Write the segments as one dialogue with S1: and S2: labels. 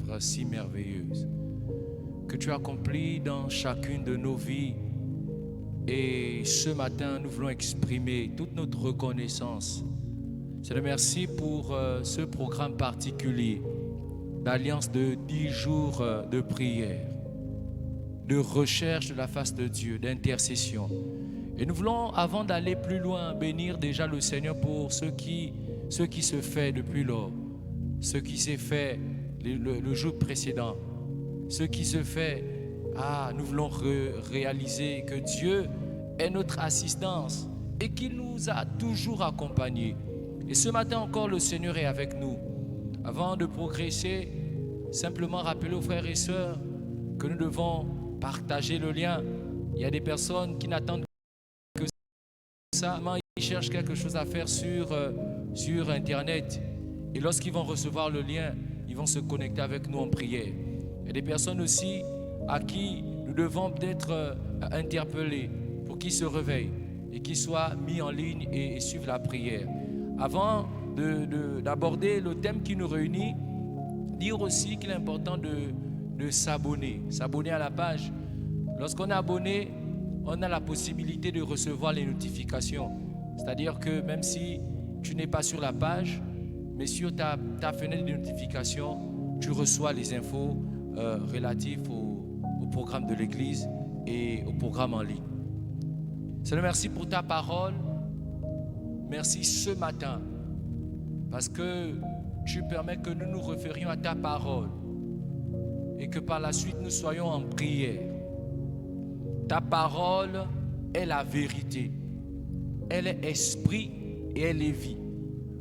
S1: œuvre si merveilleuse que tu accomplis dans chacune de nos vies. Et ce matin, nous voulons exprimer toute notre reconnaissance. Seigneur, merci pour ce programme particulier d'alliance de 10 jours de prière, de recherche de la face de Dieu, d'intercession. Et nous voulons, avant d'aller plus loin, bénir déjà le Seigneur pour ce qui se fait depuis lors, ce qui s'est fait le jour précédent, ce qui se fait. Nous voulons réaliser que Dieu est notre assistance et qu'il nous a toujours accompagnés. Et ce matin encore, le Seigneur est avec nous. Avant de progresser, simplement rappeler aux frères et sœurs que nous devons partager le lien. Il y a des personnes qui n'attendent que ça. Ils cherchent quelque chose à faire sur Internet. Et lorsqu'ils vont recevoir le lien, ils vont se connecter avec nous en prière. Il y a des personnes aussi à qui nous devons peut-être interpeller pour qu'ils se réveillent et qu'ils soient mis en ligne et suivent la prière. Avant d'aborder le thème qui nous réunit, dire aussi qu'il est important de s'abonner à la page. Lorsqu'on est abonné, on a la possibilité de recevoir les notifications. C'est-à-dire que même si tu n'es pas sur la page, mais sur ta fenêtre de notification, tu reçois les infos relatives au programme de l'Église et au programme en ligne. Seigneur, merci pour ta parole. Merci ce matin, parce que tu permets que nous nous référions à ta parole et que par la suite nous soyons en prière. Ta parole est la vérité, elle est esprit et elle est vie.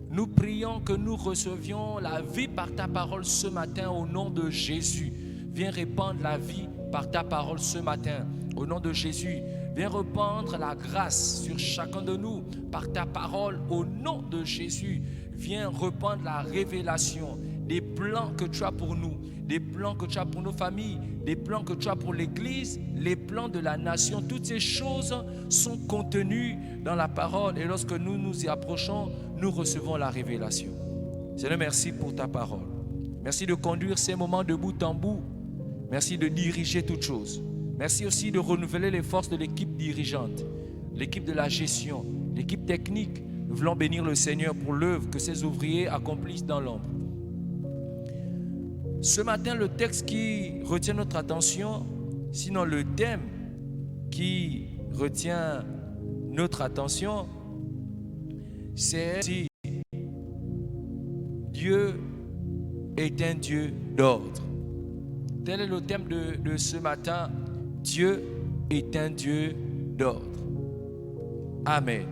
S1: Nous prions que nous recevions la vie par ta parole ce matin au nom de Jésus. Viens répandre la vie par ta parole ce matin au nom de Jésus. Viens répandre la grâce sur chacun de nous par ta parole au nom de Jésus. Viens répandre la révélation des plans que tu as pour nous, des plans que tu as pour nos familles, des plans que tu as pour l'Église, les plans de la nation. Toutes ces choses sont contenues dans la parole et lorsque nous nous y approchons, nous recevons la révélation. Seigneur, merci pour ta parole. Merci de conduire ces moments de bout en bout. Merci de diriger toutes choses. Merci aussi de renouveler les forces de l'équipe dirigeante, l'équipe de la gestion, l'équipe technique. Nous voulons bénir le Seigneur pour l'œuvre que ces ouvriers accomplissent dans l'ombre. Ce matin, le texte qui retient notre attention, sinon le thème qui retient notre attention, c'est Dieu est un Dieu d'ordre. Tel est le thème de ce matin. Dieu est un Dieu d'ordre. Amen.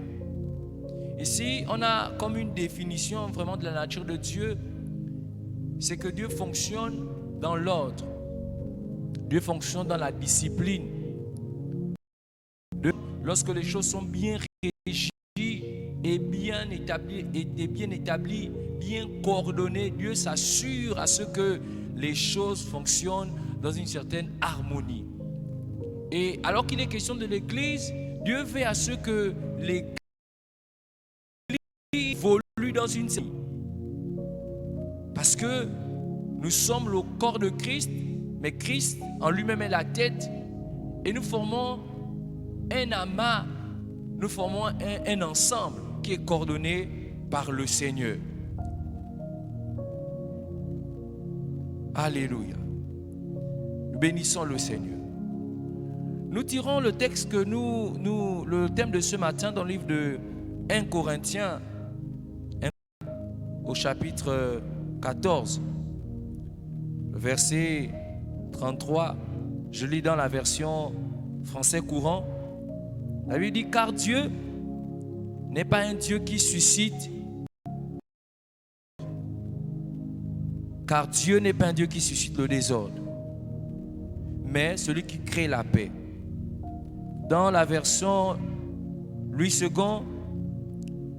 S1: Ici, on a comme une définition vraiment de la nature de Dieu. C'est que Dieu fonctionne dans l'ordre. Dieu fonctionne dans la discipline. Lorsque les choses sont bien régies et bien établies, bien coordonnées, Dieu s'assure à ce que les choses fonctionnent dans une certaine harmonie. Et alors qu'il est question de l'Église, Dieu fait à ce que l'Église évolue dans une série. Parce que nous sommes le corps de Christ, mais Christ en lui-même est la tête. Et nous formons un amas, nous formons un ensemble qui est coordonné par le Seigneur. Alléluia. Nous bénissons le Seigneur. Nous tirons le texte que le thème de ce matin dans le livre de 1 Corinthiens, au chapitre 14, verset 33. Je lis dans la version français courant. La Bible dit: car Dieu n'est pas un Dieu qui suscite. Car Dieu n'est pas un Dieu qui suscite le désordre, mais celui qui crée la paix. Dans la version Louis II,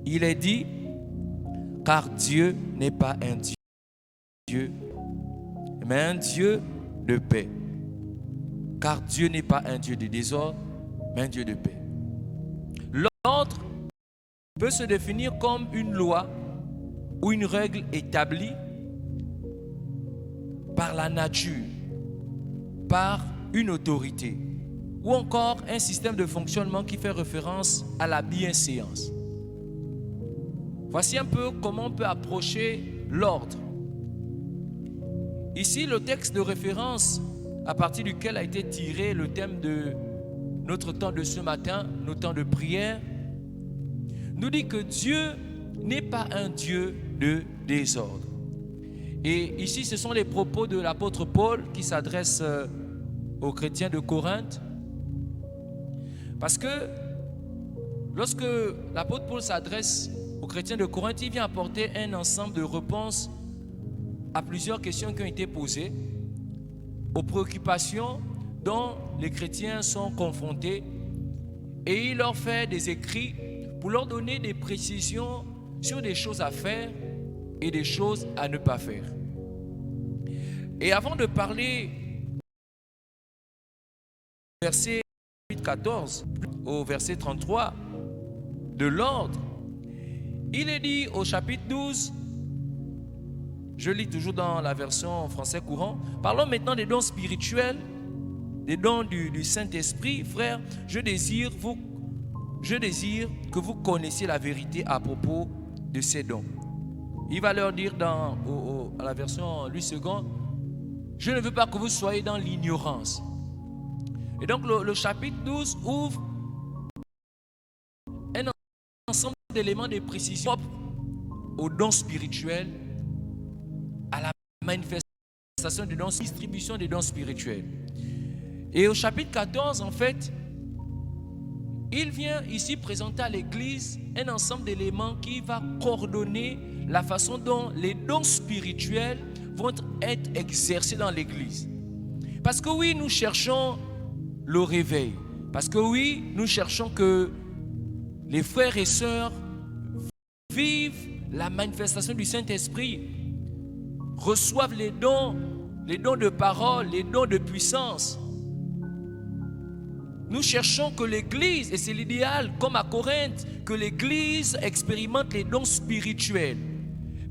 S1: il est dit: car Dieu n'est pas un Dieu, mais un Dieu de paix. Car Dieu n'est pas un Dieu de désordre, mais un Dieu de paix. L'ordre peut se définir comme une loi ou une règle établie par la nature, par une autorité, ou encore un système de fonctionnement qui fait référence à la bienséance. Voici un peu comment on peut approcher l'ordre. Ici, le texte de référence à partir duquel a été tiré le thème de notre temps de ce matin, nos temps de prière, nous dit que Dieu n'est pas un Dieu de désordre. Et ici, ce sont les propos de l'apôtre Paul qui s'adressent aux chrétiens de Corinthe. Parce que lorsque l'apôtre Paul s'adresse aux chrétiens de Corinthe, il vient apporter un ensemble de réponses à plusieurs questions qui ont été posées, aux préoccupations dont les chrétiens sont confrontés, et il leur fait des écrits pour leur donner des précisions sur des choses à faire et des choses à ne pas faire. Et avant de parler du verset 14 au verset 33 de l'ordre, il est dit au chapitre 12, je lis toujours dans la version français courant, parlons maintenant des dons spirituels, des dons du Saint-Esprit. Frères, je désire que vous connaissiez la vérité à propos de ces dons. Il va leur dire à la version Louis II, je ne veux pas que vous soyez dans l'ignorance. Et donc le chapitre 12 ouvre un ensemble d'éléments de précision propres aux dons spirituels, à la manifestation des dons, distribution des dons spirituels. Et au chapitre 14, en fait, il vient ici présenter à l'Église un ensemble d'éléments qui va coordonner la façon dont les dons spirituels vont être exercés dans l'Église. Parce que oui, nous cherchons le réveil. Parce que oui, nous cherchons que les frères et sœurs vivent la manifestation du Saint-Esprit, reçoivent les dons de parole, les dons de puissance. Nous cherchons que l'Église, et c'est l'idéal, comme à Corinthe, que l'Église expérimente les dons spirituels.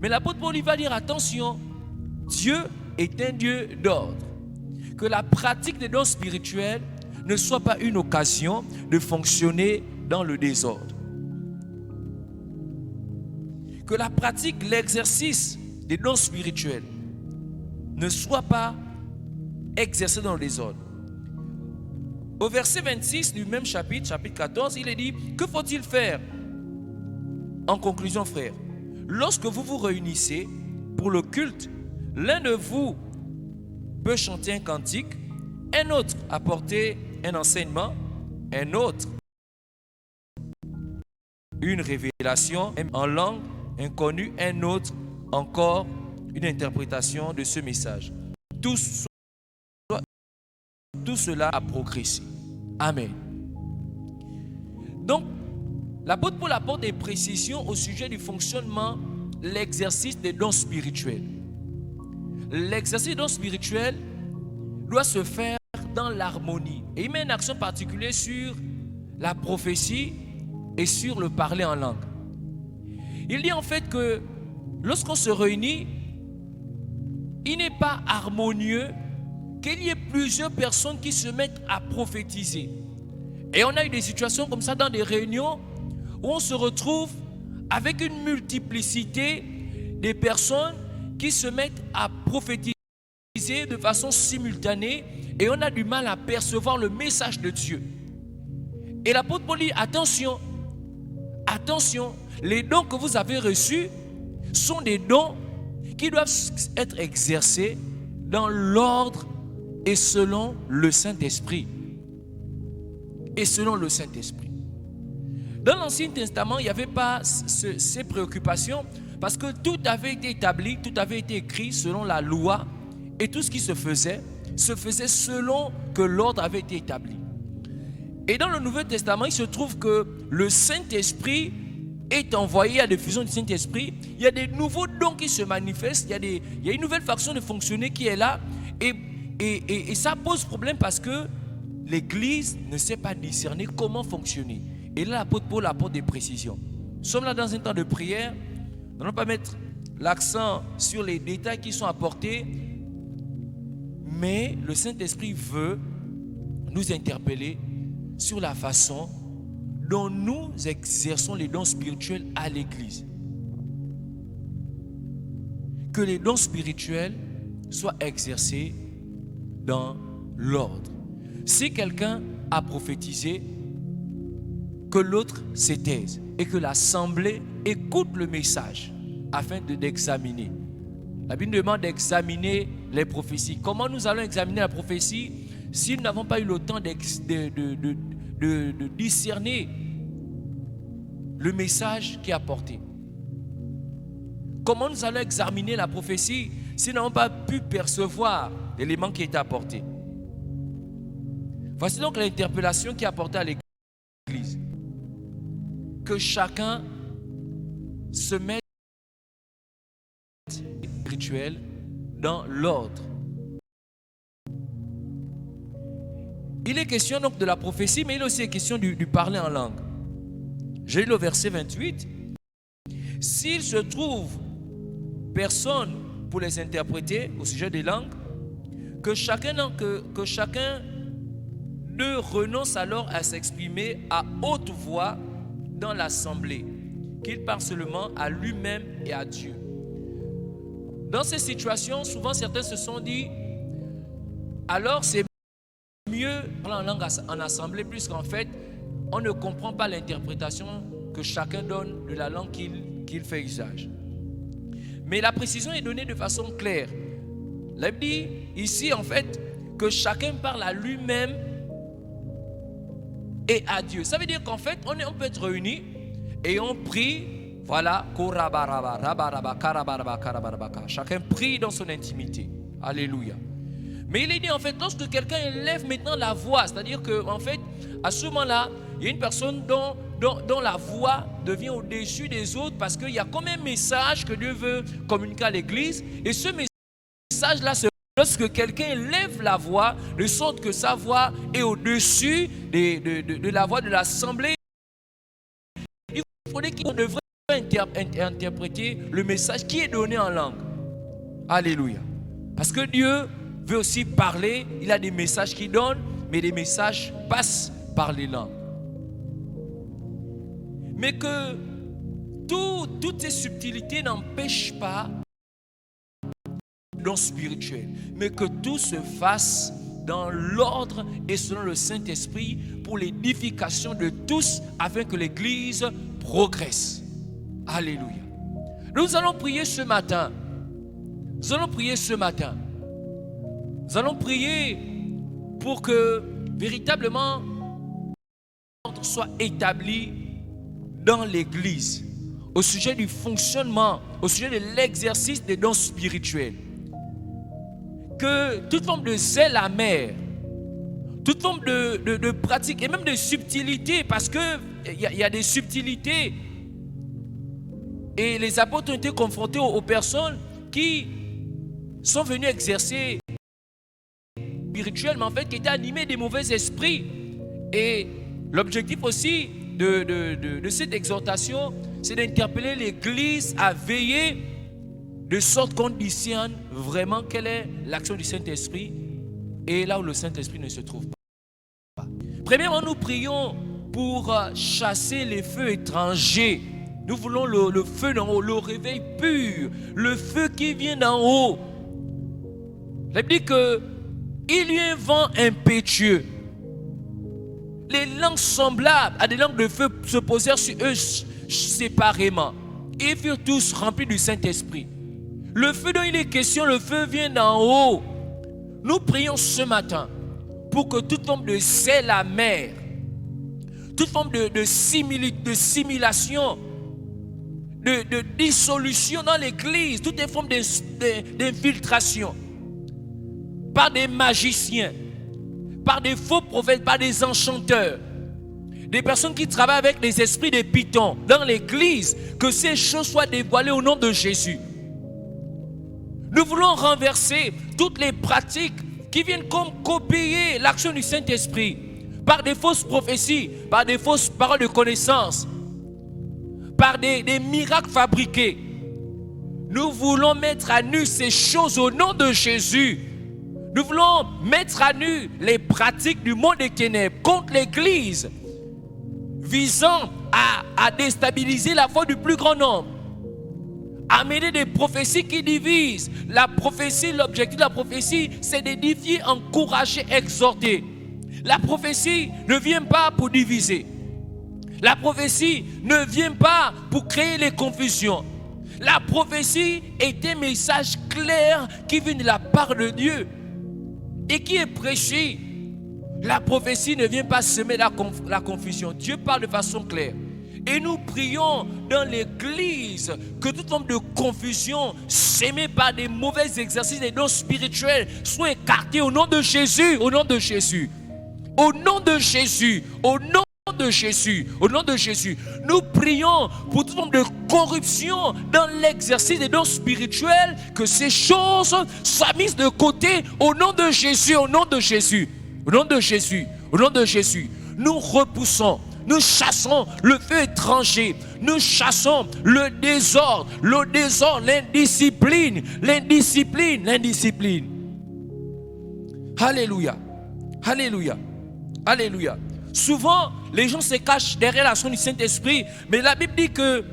S1: Mais l'apôtre Paul va dire, attention, Dieu est un Dieu d'ordre. Que la pratique des dons spirituels ne soit pas une occasion de fonctionner dans le désordre. Que la pratique, l'exercice des dons spirituels ne soit pas exercé dans le désordre. Au verset 26 du même chapitre, chapitre 14, il est dit, que faut-il faire? En conclusion, frères, lorsque vous vous réunissez pour le culte, l'un de vous peut chanter un cantique, un autre apporter un enseignement, un autre une révélation en langue inconnue, un autre encore une interprétation de ce message. Tout cela a progressé. Amen. Donc, l'apôtre Paul apporte des précisions au sujet du fonctionnement, l'exercice des dons spirituels. L'exercice des dons spirituels doit se faire dans l'harmonie. Et il met une action particulière sur la prophétie et sur le parler en langue. Il dit en fait que lorsqu'on se réunit, il n'est pas harmonieux qu'il y ait plusieurs personnes qui se mettent à prophétiser. Et on a eu des situations comme ça dans des réunions où on se retrouve avec une multiplicité des personnes qui se mettent à prophétiser de façon simultanée et on a du mal à percevoir le message de Dieu. Et l'apôtre Paul dit, attention, attention, les dons que vous avez reçus sont des dons qui doivent être exercés dans l'ordre et selon le Saint-Esprit. Et selon le Saint-Esprit. Dans l'Ancien Testament, il n'y avait pas ces préoccupations parce que tout avait été établi, tout avait été écrit selon la loi et tout ce qui se faisait selon que l'ordre avait été établi. Et dans le Nouveau Testament, il se trouve que le Saint-Esprit est envoyé à la diffusion du Saint-Esprit. Il y a des nouveaux dons qui se manifestent, il y a une nouvelle façon de fonctionner qui est là et ça pose problème parce que l'Église ne sait pas discerner comment fonctionner. Et là, l'apôtre Paul apporte des précisions. Nous sommes là dans un temps de prière. Nous n'allons pas mettre l'accent sur les détails qui sont apportés, Mais le Saint-Esprit veut nous interpeller sur la façon dont nous exerçons les dons spirituels à l'Église. Que les dons spirituels soient exercés dans l'ordre. Si quelqu'un a prophétisé, que l'autre se taise et que l'assemblée écoute le message afin d'examiner. La Bible demande d'examiner les prophéties. Comment nous allons examiner la prophétie si nous n'avons pas eu le temps de discerner le message qui est apporté? Comment nous allons examiner la prophétie si nous n'avons pas pu percevoir l'élément qui est apporté? Voici donc l'interpellation qui est apportée à l'Église. Que chacun se mette spirituel dans l'ordre. Il est question donc de la prophétie, mais il est aussi question du parler en langue. J'ai lu le verset 28. S'il se trouve personne pour les interpréter au sujet des langues, que chacun ne renonce alors à s'exprimer à haute voix dans l'assemblée, qu'il parle seulement à lui-même et à Dieu. Dans ces situations, souvent certains se sont dit, alors c'est mieux parler en langue en assemblée, puisqu'en fait, on ne comprend pas l'interprétation que chacun donne de la langue qu'il fait usage. Mais la précision est donnée de façon claire. La Bible dit ici, en fait, que chacun parle à lui-même et à Dieu. Ça veut dire qu'en fait, on peut être réunis et on prie, voilà, chacun prie dans son intimité. Alléluia. Mais il est dit en fait, lorsque quelqu'un élève maintenant la voix, c'est-à-dire qu'en fait, à ce moment-là, il y a une personne dont la voix devient au-dessus des autres parce qu'il y a comme un message que Dieu veut communiquer à l'Église. Et ce message-là, c'est lorsque quelqu'un élève la voix, de sorte que sa voix est au-dessus de la voix de l'assemblée. Il faudrait qu'on devrait interpréter le message qui est donné en langue. Alléluia. Parce que Dieu veut aussi parler, il a des messages qu'il donne, mais les messages passent par les langues. Mais que toutes ces subtilités n'empêchent pas le don spirituel, mais que tout se fasse dans l'ordre et selon le Saint-Esprit pour l'édification de tous afin que l'Église progresse. Alléluia. Nous allons prier ce matin. Nous allons prier ce matin. Nous allons prier pour que véritablement l'ordre soit établi dans l'Église au sujet du fonctionnement, au sujet de l'exercice des dons spirituels. Que toute forme de zèle amer, toute forme de pratique et même de subtilité, parce qu'il y a des subtilités et les apôtres ont été confrontés aux personnes qui sont venues exercer spirituellement, en fait, qui étaient animés des mauvais esprits. Et l'objectif aussi de cette exhortation, c'est d'interpeller l'Église à veiller de sorte qu'on discerne vraiment quelle est l'action du Saint-Esprit et là où le Saint-Esprit ne se trouve pas. Premièrement, nous prions pour chasser les feux étrangers. Nous voulons le feu d'en haut, le réveil pur, le feu qui vient d'en haut. La Bible dit que il y a un vent impétueux. Les langues semblables à des langues de feu se posèrent sur eux séparément. Ils furent tous remplis du Saint-Esprit. Le feu dont il est question, le feu vient d'en haut. Nous prions ce matin pour que toute forme de zèle amer, toute forme de simulation, de dissolution dans l'Église, toutes les formes d'infiltration, par des magiciens, par des faux prophètes, par des enchanteurs, des personnes qui travaillent avec des esprits de python dans l'Église, que ces choses soient dévoilées au nom de Jésus. Nous voulons renverser toutes les pratiques qui viennent comme copier l'action du Saint-Esprit par des fausses prophéties, par des fausses paroles de connaissance, par des miracles fabriqués. Nous voulons mettre à nu ces choses au nom de Jésus. Nous voulons mettre à nu les pratiques du monde des ténèbres contre l'Église, visant à déstabiliser la foi du plus grand nombre. Amener des prophéties qui divisent. La prophétie, l'objectif de la prophétie, c'est d'édifier, encourager, exhorter. La prophétie ne vient pas pour diviser. La prophétie ne vient pas pour créer les confusions. La prophétie est un message clair qui vient de la part de Dieu et qui est prêché. La prophétie ne vient pas semer la confusion. Dieu parle de façon claire. Et nous prions dans l'église que toute forme de confusion sémée par des mauvais exercices et dons spirituels soit écartée au nom de Jésus, au nom de Jésus. Au nom de Jésus, au nom de Jésus, au nom de Jésus. Nous prions pour toute forme de corruption dans l'exercice des dons spirituels, que ces choses soient mises de côté au nom de Jésus, au nom de Jésus, au nom de Jésus, au nom de Jésus. Nous repoussons, nous chassons le feu étranger, nous chassons le désordre, l'indiscipline. Alléluia, alléluia, alléluia. Souvent, les gens se cachent derrière l'action du Saint-Esprit, mais la Bible dit que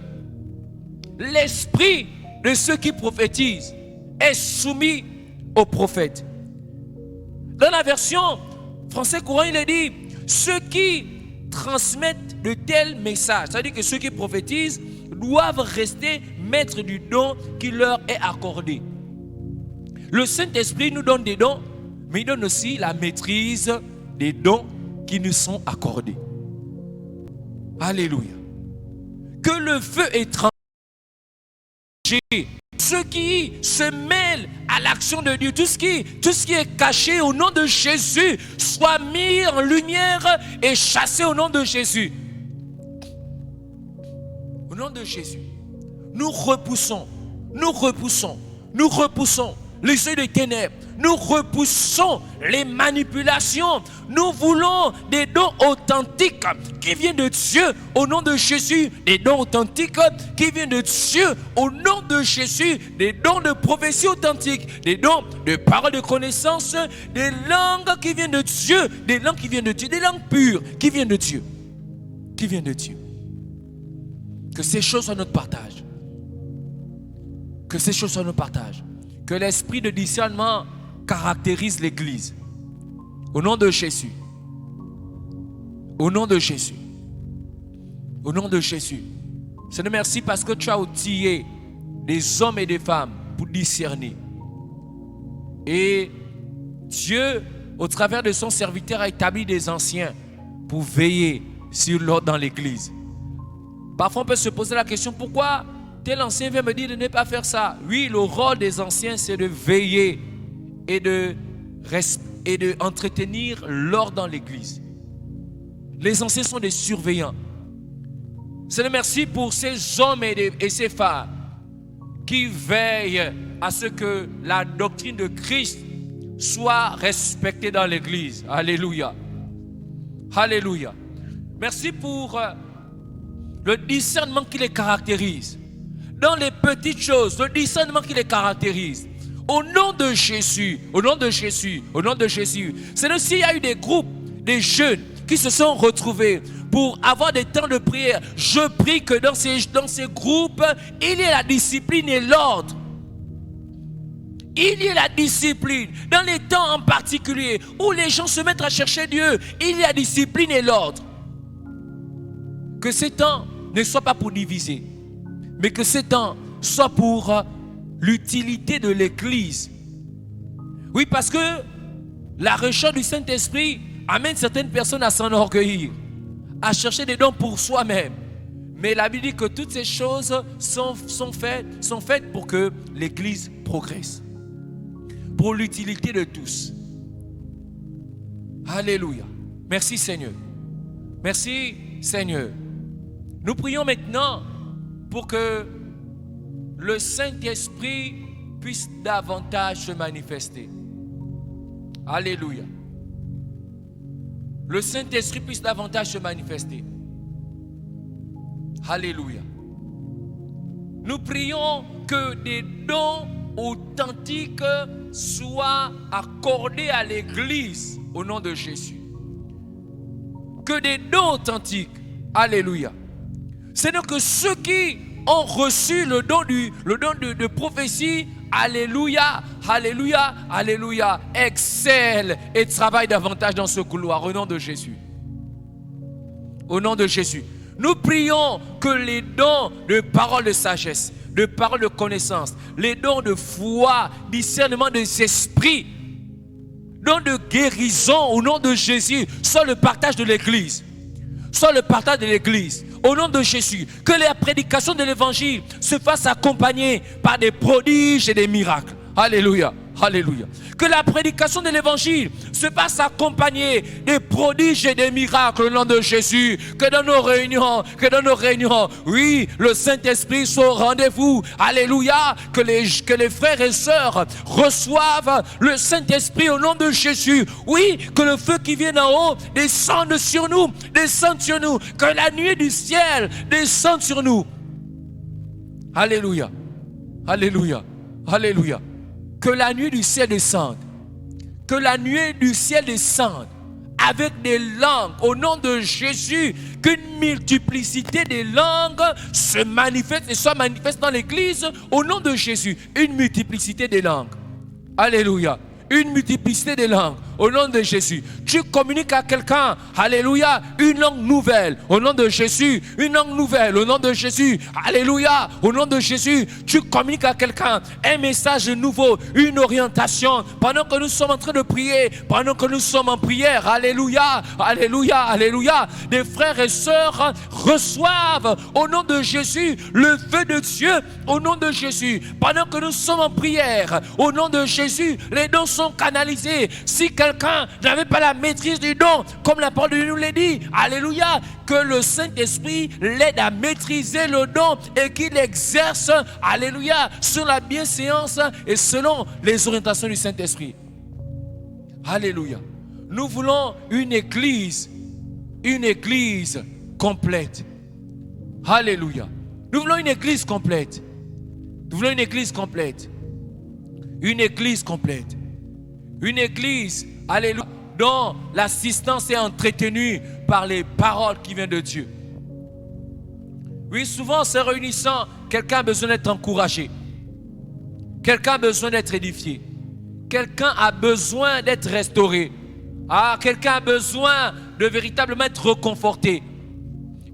S1: l'esprit de ceux qui prophétisent est soumis aux prophètes. Dans la version français courant, il est dit ceux qui transmettent de tels messages, c'est-à-dire que ceux qui prophétisent doivent rester maîtres du don qui leur est accordé. Le Saint-Esprit nous donne des dons, mais il donne aussi la maîtrise des dons qui nous sont accordés. Alléluia. Que le feu étranger, ceux qui se mêlent à l'action de Dieu, tout ce qui est caché au nom de Jésus, soit mis en lumière et chassé au nom de Jésus. Au nom de Jésus. Nous repoussons les œils des ténèbres. Nous repoussons les manipulations. Nous voulons des dons authentiques qui viennent de Dieu au nom de Jésus. Des dons authentiques qui viennent de Dieu au nom de Jésus. Des dons de prophétie authentique. Des dons de paroles de connaissance. Des langues qui viennent de Dieu. Des langues qui viennent de Dieu. Des langues pures qui viennent de Dieu. Qui viennent de Dieu. Que ces choses soient notre partage. Que ces choses soient notre partage. Que l'esprit de discernement caractérise l'Église. Au nom de Jésus. Au nom de Jésus. Au nom de Jésus. Seigneur, merci parce que tu as outillé des hommes et des femmes pour discerner. Et Dieu, au travers de son serviteur, a établi des anciens pour veiller sur l'ordre dans l'Église. Parfois, on peut se poser la question, pourquoi tel ancien vient me dire de ne pas faire ça? Oui, le rôle des anciens, c'est de veiller et de entretenir l'ordre dans l'Église. Les anciens sont des surveillants. Seigneur, merci pour ces hommes et ces femmes qui veillent à ce que la doctrine de Christ soit respectée dans l'Église. Alléluia. Alléluia. Merci pour le discernement qui les caractérise. Dans les petites choses, le discernement qui les caractérise. Au nom de Jésus, au nom de Jésus, au nom de Jésus. C'est s'il y a eu des groupes, des jeunes qui se sont retrouvés pour avoir des temps de prière. Je prie que dans ces groupes, il y ait la discipline et l'ordre. Il y ait la discipline. Dans les temps en particulier où les gens se mettent à chercher Dieu, il y a la discipline et l'ordre. Que ces temps ne soient pas pour diviser, mais que ces temps soient pour l'utilité de l'Église. Oui, parce que la recherche du Saint-Esprit amène certaines personnes à s'enorgueillir, à chercher des dons pour soi-même. Mais la Bible dit que toutes ces choses sont faites pour que l'Église progresse, pour l'utilité de tous. Alléluia. Merci Seigneur. Merci Seigneur. Nous prions maintenant pour que le Saint-Esprit puisse davantage se manifester. Alléluia. Le Saint-Esprit puisse davantage se manifester. Alléluia. Nous prions que des dons authentiques soient accordés à l'Église au nom de Jésus. Que des dons authentiques. Alléluia. C'est-à-dire que ceux qui ont reçu le don de prophétie, alléluia, alléluia, alléluia, excellent et travaillent davantage dans ce couloir au nom de Jésus. Au nom de Jésus. Nous prions que les dons de parole de sagesse, de parole de connaissance, les dons de foi, discernement des esprits, dons de guérison au nom de Jésus, soient le partage de l'Église. Soit le partage de l'Église. Au nom de Jésus, que la prédication de l'Évangile se fasse accompagner par des prodiges et des miracles. Alléluia, alléluia. Que la prédication de l'Évangile se fasse accompagner des prodiges et des miracles au nom de Jésus. Que dans nos réunions, oui, le Saint-Esprit soit au rendez-vous. Alléluia. Que les frères et sœurs reçoivent le Saint-Esprit au nom de Jésus. Oui, que le feu qui vient d'en haut descende sur nous, descende sur nous. Que la nuée du ciel descende sur nous. Alléluia, alléluia, alléluia. Que la nuée du ciel descende. Que la nuée du ciel descende avec des langues au nom de Jésus. Qu'une multiplicité des langues se manifeste et soit manifeste dans l'Église au nom de Jésus. Une multiplicité des langues. Alléluia. Une multiplicité des langues au nom de Jésus. Tu communiques à quelqu'un, alléluia, une langue nouvelle au nom de Jésus. Une langue nouvelle au nom de Jésus. Alléluia, au nom de Jésus. Tu communiques à quelqu'un un message nouveau, une orientation. Pendant que nous sommes en train de prier, pendant que nous sommes en prière, alléluia, alléluia, alléluia. Des frères et sœurs reçoivent au nom de Jésus le feu de Dieu au nom de Jésus. Pendant que nous sommes en prière, au nom de Jésus, les dons sont canalisés. Si quelqu'un n'avait pas la maîtrise du don, comme la parole de Dieu nous l'a dit, alléluia, que le Saint-Esprit l'aide à maîtriser le don et qu'il exerce, alléluia, sur la bienséance et selon les orientations du Saint-Esprit. Alléluia. Nous voulons une église complète. Alléluia. Nous voulons une église complète. Nous voulons une église complète. Une église complète. Une église, alléluia, dont l'assistance est entretenue par les paroles qui viennent de Dieu. Oui, souvent, en se réunissant, quelqu'un a besoin d'être encouragé. Quelqu'un a besoin d'être édifié. Quelqu'un a besoin d'être restauré. Quelqu'un a besoin de véritablement être reconforté.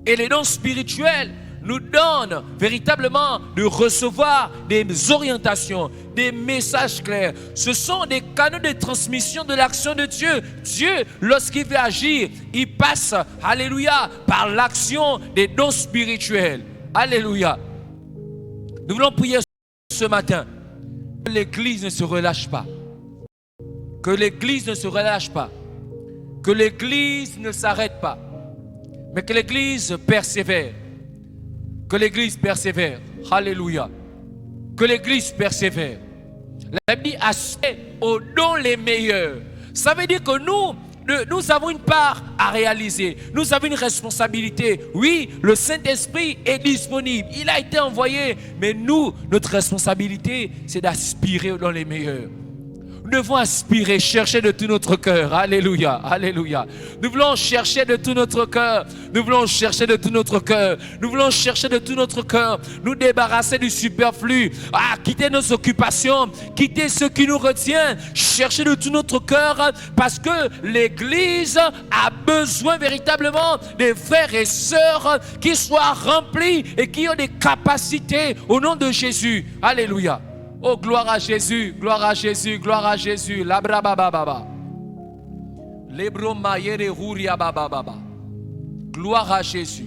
S1: Et les dons spirituels nous donnent véritablement de recevoir des orientations, des messages clairs. Ce sont des canaux de transmission de l'action de Dieu. Dieu, lorsqu'il veut agir, il passe, alléluia, par l'action des dons spirituels. Alléluia. Nous voulons prier ce matin. Que l'Église ne se relâche pas. Que l'Église ne se relâche pas. Que l'Église ne s'arrête pas. Mais que l'Église persévère. Que l'Église persévère. Alléluia. Que l'Église persévère. La Bible a fait aux dons les meilleurs. Ça veut dire que nous avons une part à réaliser. Nous avons une responsabilité. Oui, le Saint-Esprit est disponible. Il a été envoyé. Mais nous, notre responsabilité, c'est d'aspirer aux dons les meilleurs. Nous devons aspirer, chercher de tout notre cœur. Alléluia, alléluia. Nous voulons chercher de tout notre cœur. Nous voulons chercher de tout notre cœur. Nous voulons chercher de tout notre cœur. Nous débarrasser du superflu. Quitter nos occupations. Quitter ce qui nous retient. Chercher de tout notre cœur. Parce que l'Église a besoin véritablement des frères et sœurs qui soient remplis et qui ont des capacités au nom de Jésus. Alléluia. Oh, gloire à Jésus, gloire à Jésus, gloire à Jésus. La brabababa. Lebro mayere huria bababa. Gloire à Jésus.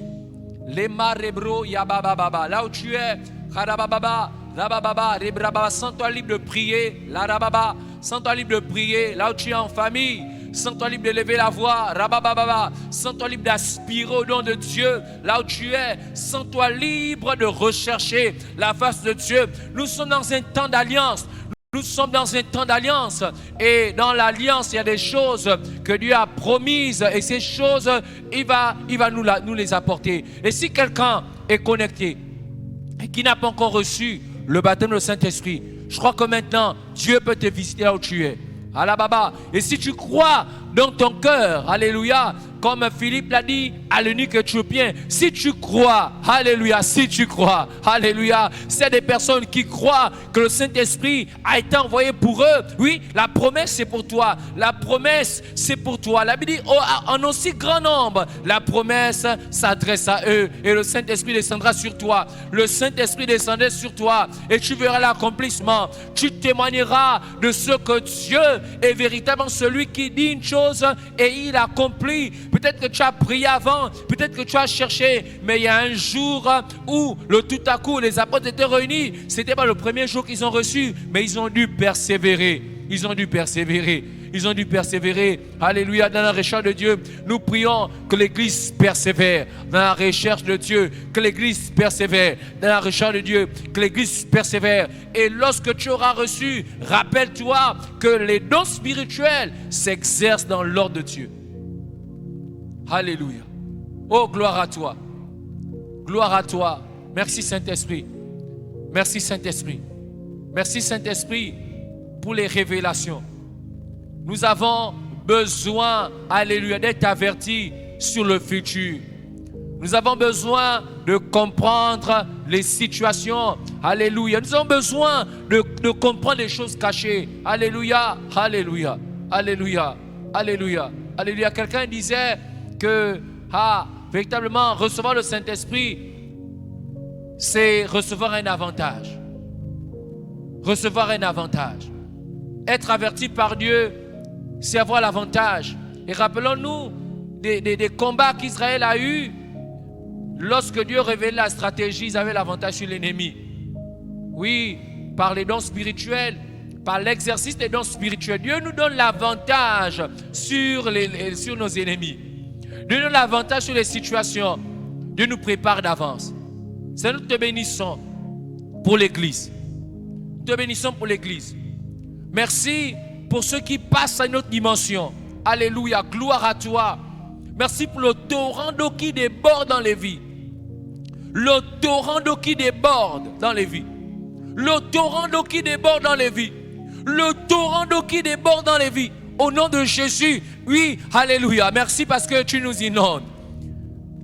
S1: Les marebro yabababa. Là où tu es, harababa, rabababa, rebrababa, sens-toi libre de prier. La rababa, sens-toi libre de prier. Là où tu es en famille, sens-toi libre de lever la voix. Rabababa, sens-toi libre d'aspirer au nom de Dieu. Là où tu es, sens-toi libre de rechercher la face de Dieu. Nous sommes dans un temps d'alliance. Nous sommes dans un temps d'alliance. Et dans l'alliance, il y a des choses que Dieu a promises. Et ces choses, il va nous les apporter. Et si quelqu'un est connecté et qui n'a pas encore reçu le baptême du Saint-Esprit, Je crois que maintenant, Dieu peut te visiter là où tu es. Alababa. Et si tu crois dans ton cœur, alléluia, comme Philippe l'a dit à l'eunuque éthiopien, si tu crois, alléluia, si tu crois, alléluia, c'est des personnes qui croient que le Saint-Esprit a été envoyé pour eux. Oui, la promesse c'est pour toi, la promesse c'est pour toi. La Bible dit, en aussi grand nombre, la promesse s'adresse à eux et le Saint-Esprit descendra sur toi. Le Saint-Esprit descendra sur toi et tu verras l'accomplissement. Tu témoigneras de ce que Dieu est véritablement celui qui dit une chose et il accomplit. Peut-être que tu as prié avant, peut-être que tu as cherché, mais il y a un jour où tout à coup les apôtres étaient réunis. C'était pas le premier jour qu'ils ont reçu, mais ils ont dû persévérer. Ils ont dû persévérer. Ils ont dû persévérer. Alléluia, dans la recherche de Dieu. Nous prions que l'Église persévère. Dans la recherche de Dieu, que l'Église persévère. Dans la recherche de Dieu, que l'Église persévère. Et lorsque tu auras reçu, rappelle-toi que les dons spirituels s'exercent dans l'ordre de Dieu. Alléluia. Oh, gloire à toi. Gloire à toi. Merci Saint-Esprit. Merci Saint-Esprit. Merci Saint-Esprit pour les révélations. Nous avons besoin, alléluia, d'être avertis sur le futur. Nous avons besoin de comprendre les situations. Alléluia. Nous avons besoin de comprendre les choses cachées. Alléluia. Alléluia. Alléluia. Alléluia. Alléluia. Quelqu'un disait que véritablement recevoir le Saint-Esprit, c'est recevoir un avantage. Recevoir un avantage. Être averti par Dieu, c'est avoir l'avantage. Et rappelons-nous des combats qu'Israël a eus. Lorsque Dieu révélait la stratégie, ils avaient l'avantage sur l'ennemi. Oui, par les dons spirituels, par l'exercice des dons spirituels, Dieu nous donne l'avantage sur nos ennemis. Dieu nous donne l'avantage sur les situations. Dieu nous prépare d'avance. C'est nous te bénissons pour l'Église. Nous te bénissons pour l'Église. Merci pour ceux qui passent à une autre dimension. Alléluia, gloire à toi. Merci pour le torrent d'eau qui déborde dans les vies. Le torrent d'eau qui déborde dans les vies. Le torrent d'eau qui déborde dans les vies. Le torrent d'eau qui déborde dans les vies. Au nom de Jésus. Oui, alléluia. Merci parce que tu nous inondes.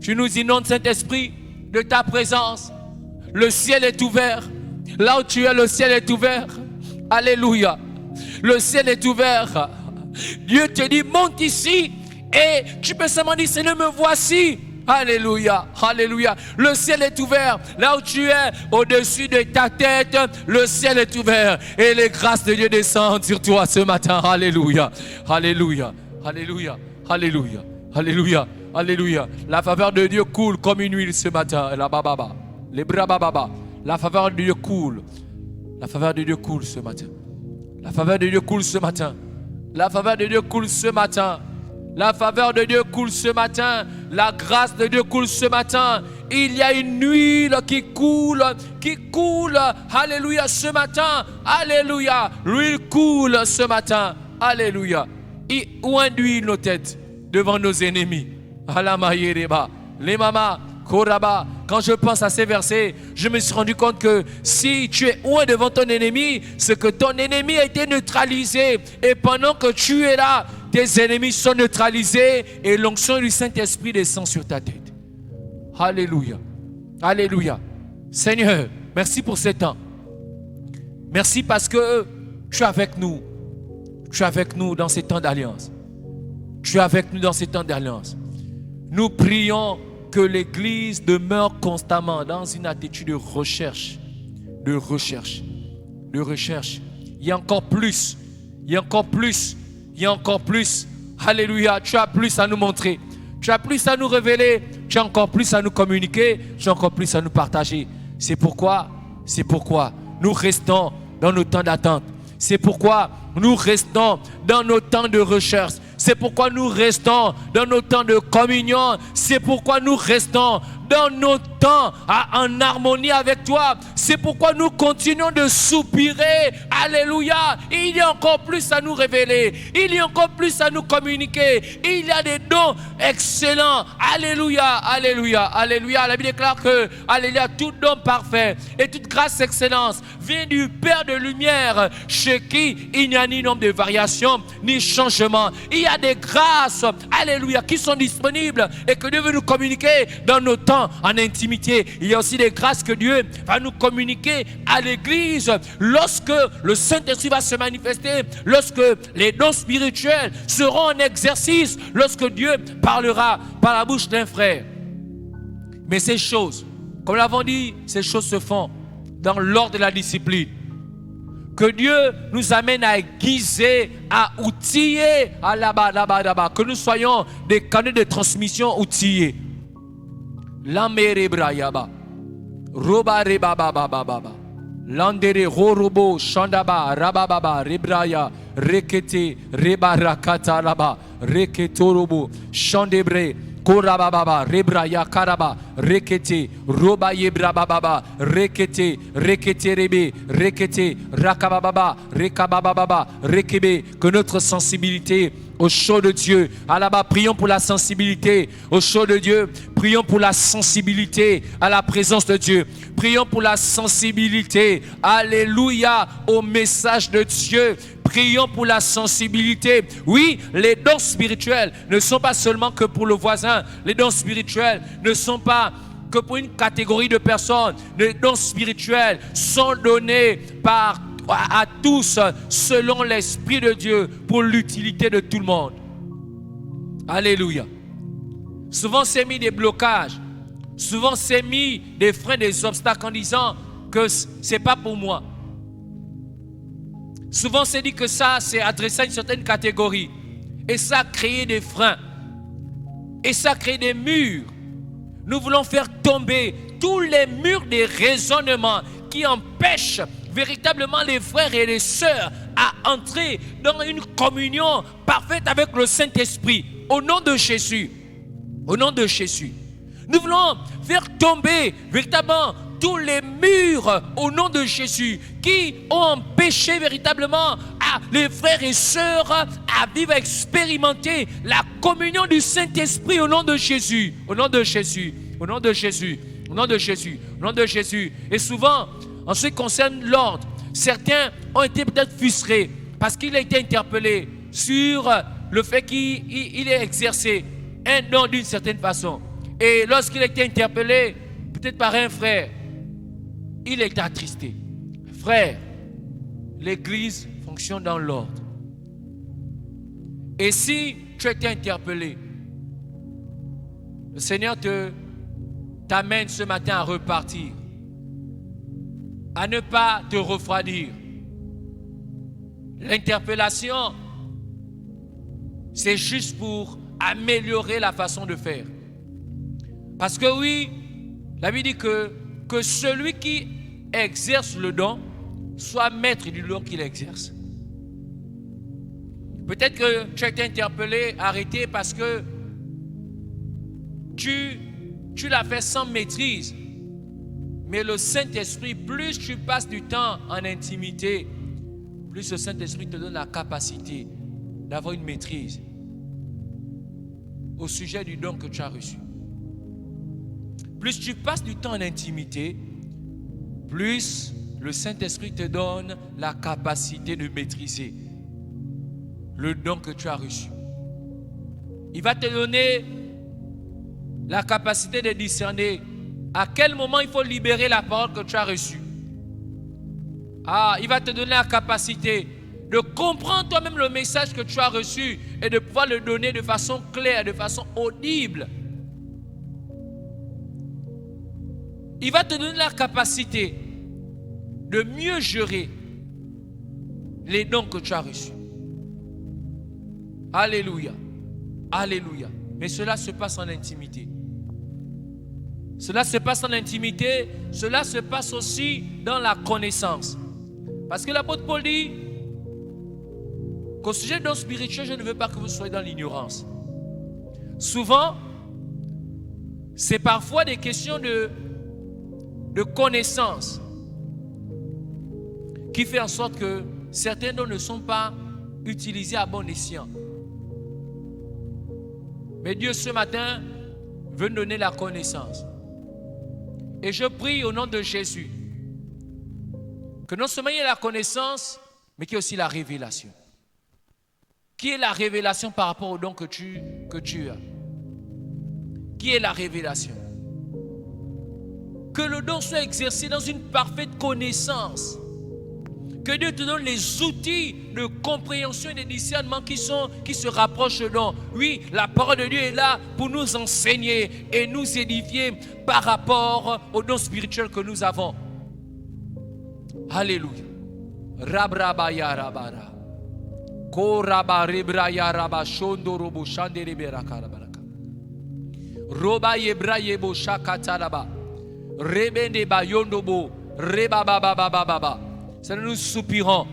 S1: Tu nous inondes, Saint-Esprit, de ta présence. Le ciel est ouvert. Là où tu es, le ciel est ouvert. Alléluia. Le ciel est ouvert. Dieu te dit, monte ici. Et tu peux seulement dire, Seigneur, me voici. Alléluia, alléluia. Le ciel est ouvert. Là où tu es, au-dessus de ta tête, le ciel est ouvert. Et les grâces de Dieu descendent sur toi ce matin. Alléluia, alléluia, alléluia, alléluia, alléluia, alléluia. La faveur de Dieu coule comme une huile ce matin. La bababa, les bras bababa. La faveur de Dieu coule. La faveur de Dieu coule ce matin. La faveur de Dieu coule ce matin. La faveur de Dieu coule ce matin. La faveur de Dieu coule ce matin. La grâce de Dieu coule ce matin. Il y a une huile qui coule. Alléluia, ce matin. Alléluia. L'huile coule ce matin. Alléluia. Et oint d'huile nos têtes devant nos ennemis. Alamayereba. Les mamas. Koraba. Quand je pense à ces versets, je me suis rendu compte que si tu es oint devant ton ennemi, c'est que ton ennemi a été neutralisé. Et pendant que tu es là, tes ennemis sont neutralisés et l'onction du Saint-Esprit descend sur ta tête. Alléluia. Alléluia. Seigneur, merci pour ce temps. Merci parce que tu es avec nous. Tu es avec nous dans ces temps d'alliance. Tu es avec nous dans ces temps d'alliance. Nous prions que l'Église demeure constamment dans une attitude de recherche. De recherche. De recherche. Il y a encore plus. Il y a encore plus. Il y a encore plus. Alléluia. Tu as plus à nous montrer. Tu as plus à nous révéler. Tu as encore plus à nous communiquer. Tu as encore plus à nous partager. C'est pourquoi nous restons dans nos temps d'attente. C'est pourquoi nous restons dans nos temps de recherche. C'est pourquoi nous restons dans nos temps de communion. C'est pourquoi nous restons dans nos temps en harmonie avec toi. C'est pourquoi nous continuons de soupirer. Alléluia. Il y a encore plus à nous révéler. Il y a encore plus à nous communiquer. Il y a des dons excellents. Alléluia, alléluia, alléluia. La Bible déclare que, alléluia, tout don parfait et toute grâce excellence vient du Père de lumière, chez qui il n'y a ni nombre de variations, ni changement. Il y a des grâces, alléluia, qui sont disponibles et que Dieu veut nous communiquer dans nos temps en intimité. Il y a aussi des grâces que Dieu va nous communiquer à l'église lorsque le Saint-Esprit va se manifester, lorsque les dons spirituels seront en exercice, lorsque Dieu parlera par la bouche d'un frère. Mais ces choses, comme l'avons dit, ces choses se font dans l'ordre de la discipline. Que Dieu nous amène à aiguiser, à outiller, à là-bas, que nous soyons des canaux de transmission outillés. L'amere brayaba, roba reba baba baba, landere rorobo shandaba rababa rebraya rekete reba rakata laba reketorobo shandebre. Korababa, Rebraya Karaba, Rekete, Roba Yebrababa, Rekete, Rekete Rebe, Rekete, Rakababa, Rekababa, Rekebe, que notre sensibilité au chaud de Dieu, à là-bas, prions pour la sensibilité au chaud de Dieu, prions pour la sensibilité à la présence de Dieu, prions pour la sensibilité, alléluia, au message de Dieu. Prions pour la sensibilité. Oui, les dons spirituels ne sont pas seulement que pour le voisin. Les dons spirituels ne sont pas que pour une catégorie de personnes. Les dons spirituels sont donnés à tous selon l'Esprit de Dieu pour l'utilité de tout le monde. Alléluia. Souvent c'est mis des blocages. Souvent c'est mis des freins, des obstacles en disant que c'est pas pour moi. Souvent, c'est dit que ça, c'est adressé à une certaine catégorie. Et ça a créé des freins. Et ça a créé des murs. Nous voulons faire tomber tous les murs des raisonnements qui empêchent véritablement les frères et les sœurs à entrer dans une communion parfaite avec le Saint-Esprit. Au nom de Jésus. Au nom de Jésus. Nous voulons faire tomber véritablement tous les murs au nom de Jésus qui ont empêché véritablement les frères et sœurs à vivre, à expérimenter la communion du Saint-Esprit au nom de Jésus. Au nom de Jésus. Au nom de Jésus. Au nom de Jésus. Au nom de Jésus. Et souvent, en ce qui concerne l'ordre, certains ont été peut-être frustrés parce qu'il a été interpellé sur le fait qu'il ait exercé un don d'une certaine façon. Et lorsqu'il a été interpellé, peut-être par un frère, il est attristé. Frère, l'église fonctionne dans l'ordre. Et si tu as été interpellé, le Seigneur t'amène ce matin à repartir, à ne pas te refroidir. L'interpellation, c'est juste pour améliorer la façon de faire. Parce que oui, la Bible dit que celui qui exerce le don soit maître du don qu'il exerce. Peut-être que tu as été interpellé, arrêté parce que tu l'as fait sans maîtrise. Mais le Saint-Esprit, plus tu passes du temps en intimité, plus le Saint-Esprit te donne la capacité d'avoir une maîtrise au sujet du don que tu as reçu. Plus tu passes du temps en intimité, plus le Saint-Esprit te donne la capacité de maîtriser le don que tu as reçu. Il va te donner la capacité de discerner à quel moment il faut libérer la parole que tu as reçue. Il va te donner la capacité de comprendre toi-même le message que tu as reçu et de pouvoir le donner de façon claire, de façon audible. Il va te donner la capacité de mieux gérer les dons que tu as reçus. Alléluia. Alléluia. Mais cela se passe en intimité. Cela se passe en intimité. Cela se passe aussi dans la connaissance. Parce que l'apôtre Paul dit qu'au sujet de dons spirituels, je ne veux pas que vous soyez dans l'ignorance. Souvent, C'est parfois des questions de connaissance qui fait en sorte que certains dons ne sont pas utilisés à bon escient. Mais Dieu ce matin veut nous donner la connaissance. Et je prie au nom de Jésus que non seulement il y ait la connaissance, mais qu'il y ait aussi la révélation. Qui est la révélation par rapport au don que tu as? Qui est la révélation? Que le don soit exercé dans une parfaite connaissance. Que Dieu te donne les outils de compréhension et de discernement qui se rapprochent de don. Oui, la parole de Dieu est là pour nous enseigner et nous édifier par rapport aux dons spirituels que nous avons. Alléluia. Rabrabaya rabara. Koraba rebraya raba shondo robo shande rebera karabaraka. Roba yebra yebo shakataraba. Rebende bayondo bo reba baba baba baba. C'est nous soupirons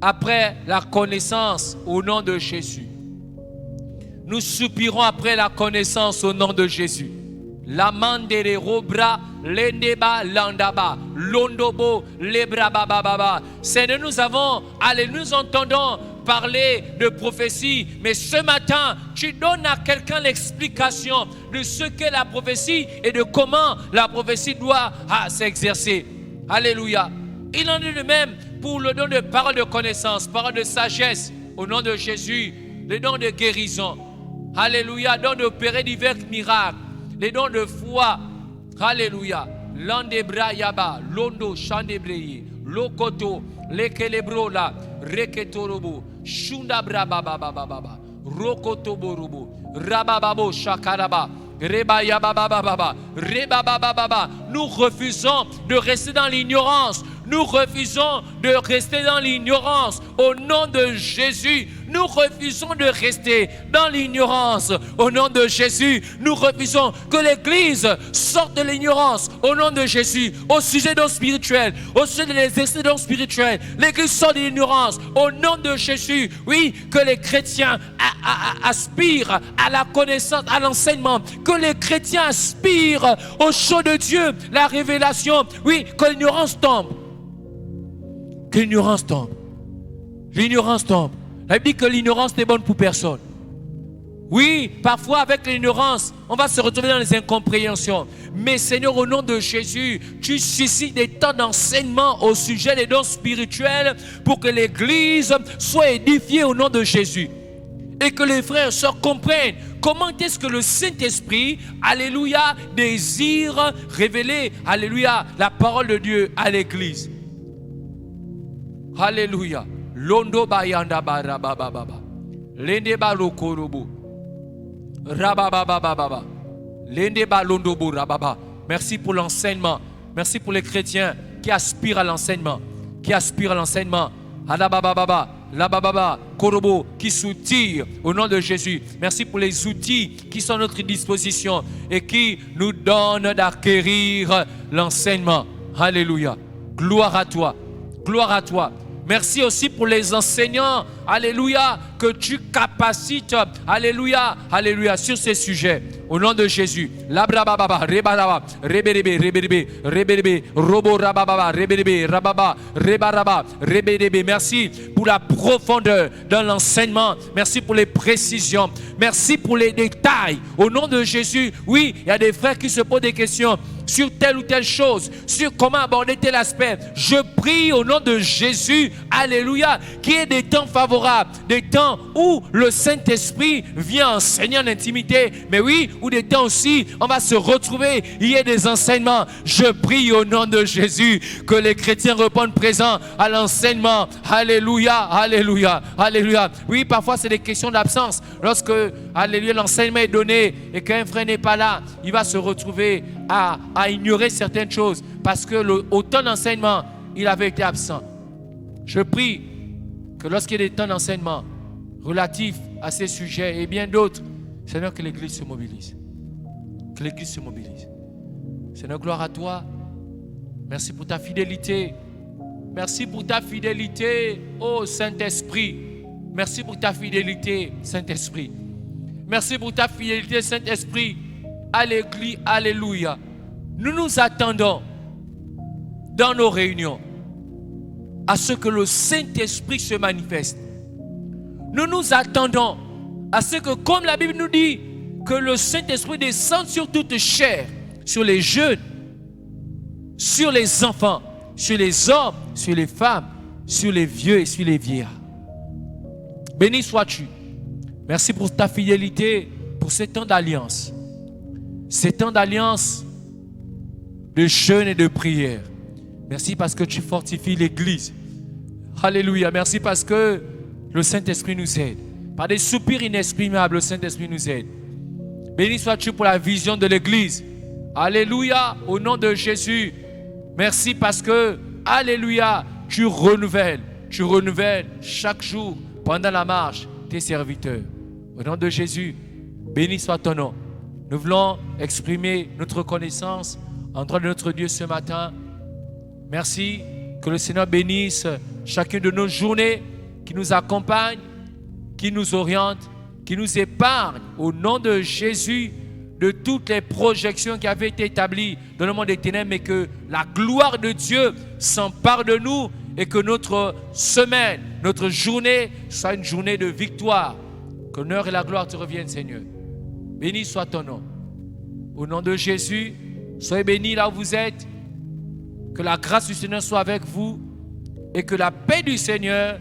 S1: après la connaissance au nom de Jésus. Nous soupirons après la connaissance au nom de Jésus. Lamandere robra lendeba landaba londobo lebra baba baba. Seigneur, nous entendons parler de prophétie, mais ce matin, tu donnes à quelqu'un l'explication de ce qu'est la prophétie et de comment la prophétie doit s'exercer. Alléluia. Il en est de même pour le don de parole de connaissance, parole de sagesse, au nom de Jésus, les dons de guérison. Alléluia, dons d'opérer divers miracles, les dons de foi. Alléluia. Landebra yaba, londo chandebreye, lokoto, lekelebrola, reketorobo, shundabra baba baba baba, rokoto borobo, rabababo shakaraba. Nous refusons de rester dans l'ignorance. Nous refusons de rester dans l'ignorance au nom de Jésus. Nous refusons de rester dans l'ignorance au nom de Jésus. Nous refusons que l'Église sorte de l'ignorance au nom de Jésus. Au sujet d'un spirituel, au sujet de l'exercice d'un spirituel, l'Église sort de l'ignorance au nom de Jésus. Oui, que les chrétiens aspirent à la connaissance, à l'enseignement. Que les chrétiens aspirent au chaud de Dieu, la révélation. Oui, que l'ignorance tombe. Que l'ignorance tombe. L'ignorance tombe. La Bible dit que l'ignorance n'est bonne pour personne. Oui, parfois avec l'ignorance, on va se retrouver dans les incompréhensions. Mais Seigneur, au nom de Jésus, tu suscites des temps d'enseignement au sujet des dons spirituels pour que l'Église soit édifiée au nom de Jésus. Et que les frères et sœurs comprennent comment est-ce que le Saint-Esprit, alléluia, désire révéler, alléluia, la parole de Dieu à l'Église. Alléluia. Londo bayanda barababa. Lende balokorobo. Rabababa. Lende balondobo rababa. Merci pour l'enseignement. Merci pour les chrétiens qui aspirent à l'enseignement. Qui aspirent à l'enseignement. Alabababa. Labababa, Korobo, qui soutire au nom de Jésus. Merci pour les outils qui sont à notre disposition et qui nous donnent d'acquérir l'enseignement. Alléluia. Gloire à toi. Gloire à toi. Merci aussi pour les enseignants, alléluia, que tu capacites, alléluia, alléluia, sur ces sujets. Au nom de Jésus. Labrababa, rebaraba, rebérebe, robo rababa, rebérebe, rababa, rebaraba, rebérebe. Merci pour la profondeur dans l'enseignement. Merci pour les précisions. Merci pour les détails. Au nom de Jésus, oui, il y a des frères qui se posent des questions sur telle ou telle chose, sur comment aborder tel aspect. Je prie au nom de Jésus, alléluia, qu'il y ait des temps favorables, des temps où le Saint-Esprit vient enseigner en intimité, mais oui, ou des temps aussi, on va se retrouver, il y a des enseignements. Je prie au nom de Jésus que les chrétiens répondent présents à l'enseignement. Alléluia, alléluia, alléluia. Oui, parfois c'est des questions d'absence. Lorsque, alléluia, l'enseignement est donné et qu'un frère n'est pas là, il va se retrouver à ignorer certaines choses parce que au temps d'enseignement, il avait été absent. Je prie que lorsqu'il y a des temps d'enseignement relatifs à ces sujets et bien d'autres, Seigneur, que l'Église se mobilise. Que l'Église se mobilise. Seigneur, gloire à toi. Merci pour ta fidélité. Merci pour ta fidélité, ô Saint-Esprit. Merci pour ta fidélité, Saint-Esprit. Merci pour ta fidélité, Saint-Esprit. à l'église, alléluia, nous nous attendons dans nos réunions à ce que le Saint-Esprit se manifeste. Nous nous attendons à ce que, comme la Bible nous dit, que le Saint-Esprit descende sur toute chair, sur les jeunes, sur les enfants, sur les hommes, sur les femmes, sur les vieux et sur les vieillards. Béni sois-tu. Merci pour ta fidélité, pour ce temps d'alliance. Ces temps d'alliance, de jeûne et de prière. Merci parce que tu fortifies l'Église. Alléluia. Merci parce que le Saint-Esprit nous aide. Par des soupirs inexprimables, le Saint-Esprit nous aide. Béni sois-tu pour la vision de l'Église. Alléluia. Au nom de Jésus. Merci parce que, alléluia, tu renouvelles chaque jour pendant la marche tes serviteurs. Au nom de Jésus, béni soit ton nom. Nous voulons exprimer notre reconnaissance en droit de notre Dieu ce matin. Merci, que le Seigneur bénisse chacune de nos journées, qui nous accompagne, qui nous oriente, qui nous épargne au nom de Jésus de toutes les projections qui avaient été établies dans le monde des ténèbres, mais que la gloire de Dieu s'empare de nous et que notre semaine, notre journée soit une journée de victoire. Que l'honneur et la gloire te reviennent, Seigneur. Béni soit ton nom. Au nom de Jésus, soyez bénis là où vous êtes. Que la grâce du Seigneur soit avec vous et que la paix du Seigneur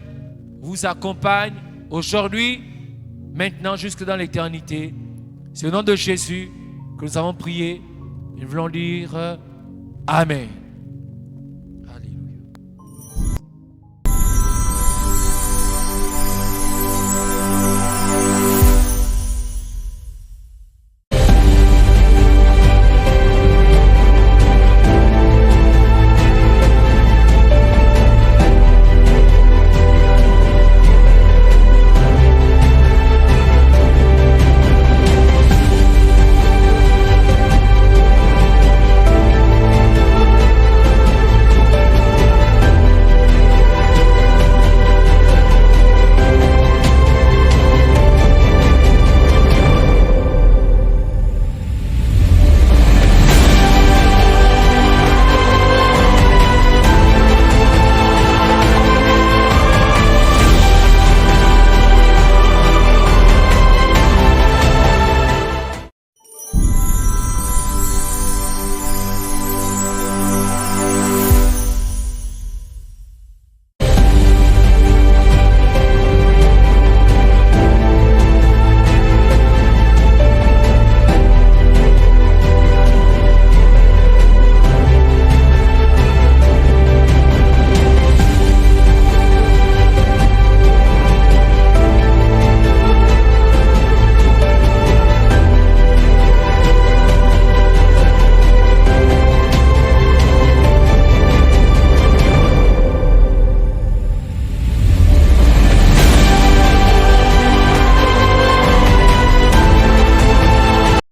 S1: vous accompagne aujourd'hui, maintenant, jusque dans l'éternité. C'est au nom de Jésus que nous avons prié. Nous voulons dire Amen.